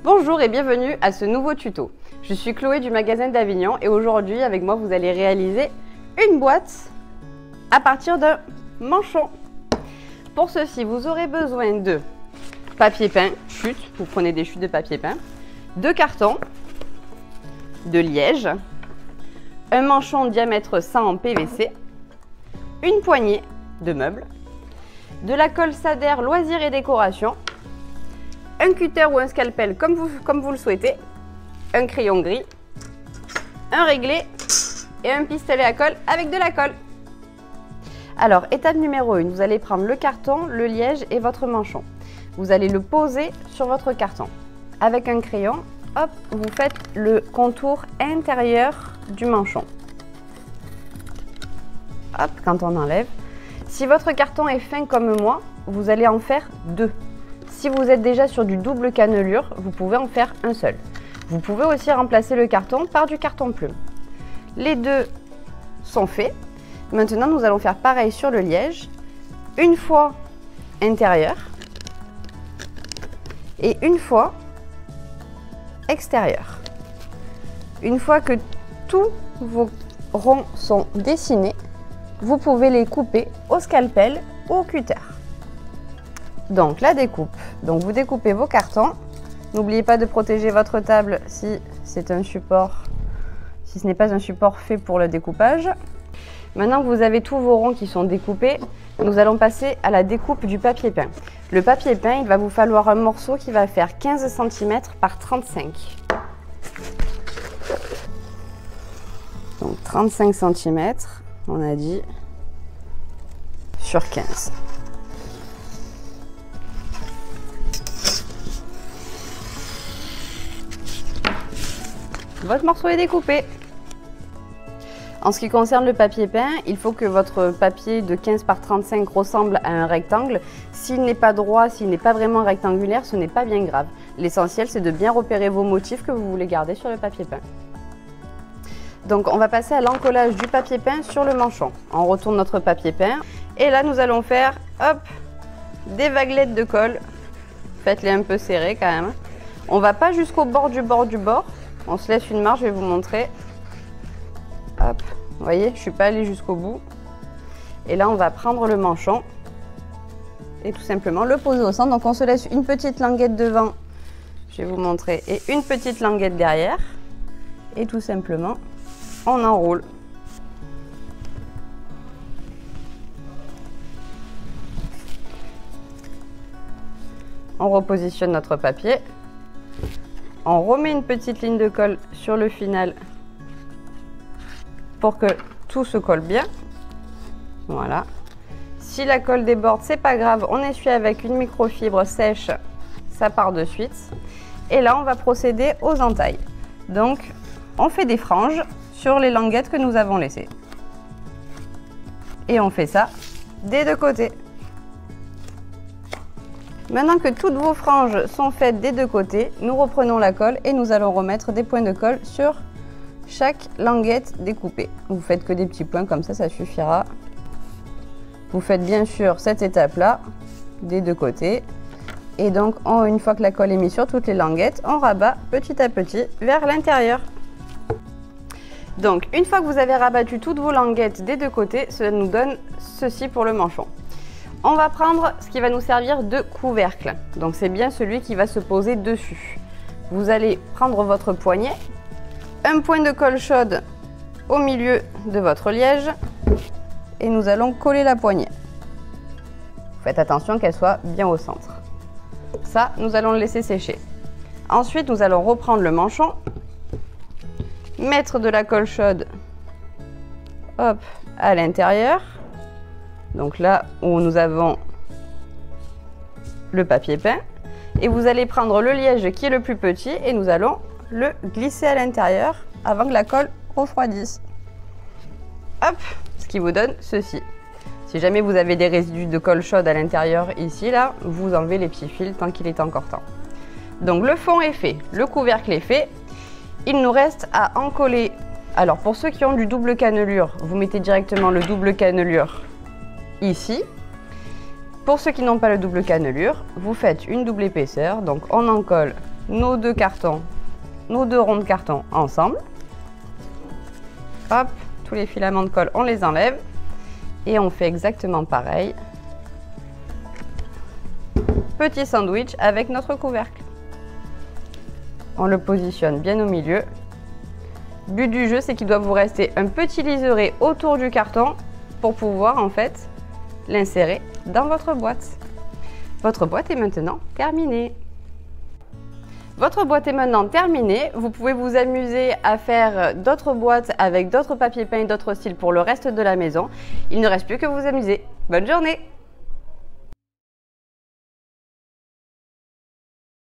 Bonjour et bienvenue à ce nouveau tuto. Je suis Chloé du magasin d'Avignon et aujourd'hui avec moi vous allez réaliser une boîte à partir d'un manchon. Pour ceci vous aurez besoin de papier peint, chute, vous prenez des chutes de papier peint, de carton, de liège, un manchon diamètre 100 en PVC, une poignée de meubles, de la colle Sader loisirs et décoration, un cutter ou un scalpel comme vous le souhaitez, un crayon gris, un réglé et un pistolet à colle avec de la colle. Alors, étape numéro 1, vous allez prendre le carton, le liège et votre manchon. Vous allez le poser sur votre carton. Avec un crayon, hop, vous faites le contour intérieur du manchon. Hop, quand on enlève. Si votre carton est fin comme moi, vous allez en faire deux. Si vous êtes déjà sur du double cannelure, vous pouvez en faire un seul. Vous pouvez aussi remplacer le carton par du carton plume. Les deux sont faits. Maintenant, nous allons faire pareil sur le liège. Une fois intérieur et une fois extérieur. Une fois que tous vos ronds sont dessinés, vous pouvez les couper au scalpel ou au cutter. Donc la découpe, donc vous découpez vos cartons. N'oubliez pas de protéger votre table si c'est un support, si ce n'est pas un support fait pour le découpage. Maintenant que vous avez tous vos ronds qui sont découpés, nous allons passer à la découpe du papier peint. Le papier peint, il va vous falloir un morceau qui va faire 15 cm par 35. Donc 35 cm, on a dit, sur 15. Votre morceau est découpé. En ce qui concerne le papier peint, il faut que votre papier de 15 par 35 ressemble à un rectangle. S'il n'est pas droit, s'il n'est pas vraiment rectangulaire, ce n'est pas bien grave. L'essentiel, c'est de bien repérer vos motifs que vous voulez garder sur le papier peint. Donc, on va passer à l'encollage du papier peint sur le manchon. On retourne notre papier peint. Et là, nous allons faire, hop, des vaguelettes de colle. Faites-les un peu serrées quand même. On ne va pas jusqu'au bord du bord du bord. On se laisse une marge, je vais vous montrer. Hop, vous voyez, je ne suis pas allée jusqu'au bout. Et là, on va prendre le manchon et tout simplement le poser au centre. Donc, on se laisse une petite languette devant, je vais vous montrer, et une petite languette derrière. Et tout simplement, on enroule. On repositionne notre papier. On remet une petite ligne de colle sur le final pour que tout se colle bien. Voilà. Si la colle déborde, c'est pas grave, on essuie avec une microfibre sèche, ça part de suite. Et là, on va procéder aux entailles. Donc, on fait des franges sur les languettes que nous avons laissées. Et on fait ça des deux côtés. Maintenant que toutes vos franges sont faites des deux côtés, nous reprenons la colle et nous allons remettre des points de colle sur chaque languette découpée. Vous faites que des petits points comme ça suffira. Vous faites bien sûr cette étape-là des deux côtés. Et donc, une fois que la colle est mise sur toutes les languettes, on rabat petit à petit vers l'intérieur. Donc, une fois que vous avez rabattu toutes vos languettes des deux côtés, cela nous donne ceci pour le manchon. On va prendre ce qui va nous servir de couvercle. Donc c'est bien celui qui va se poser dessus. Vous allez prendre votre poignet, un point de colle chaude au milieu de votre liège et nous allons coller la poignée. Faites attention qu'elle soit bien au centre. Ça, nous allons le laisser sécher. Ensuite, nous allons reprendre le manchon, mettre de la colle chaude, hop, à l'intérieur. Donc là où nous avons le papier peint. Et vous allez prendre le liège qui est le plus petit et nous allons le glisser à l'intérieur avant que la colle refroidisse. Hop, ce qui vous donne ceci. Si jamais vous avez des résidus de colle chaude à l'intérieur ici, là, vous enlevez les petits fils tant qu'il est encore temps. Donc le fond est fait, le couvercle est fait. Il nous reste à encoller. Alors pour ceux qui ont du double cannelure, vous mettez directement le double cannelure ici. Pour ceux qui n'ont pas le double cannelure, vous faites une double épaisseur, donc on en colle nos deux cartons, nos deux ronds de carton ensemble. Hop, tous les filaments de colle, on les enlève. Et on fait exactement pareil. Petit sandwich avec notre couvercle. On le positionne bien au milieu. But du jeu, c'est qu'il doit vous rester un petit liseré autour du carton pour pouvoir en fait l'insérer dans votre boîte. Votre boîte est maintenant terminée. Votre boîte est maintenant terminée. Vous pouvez vous amuser à faire d'autres boîtes avec d'autres papiers peints et d'autres styles pour le reste de la maison. Il ne reste plus que vous amuser. Bonne journée!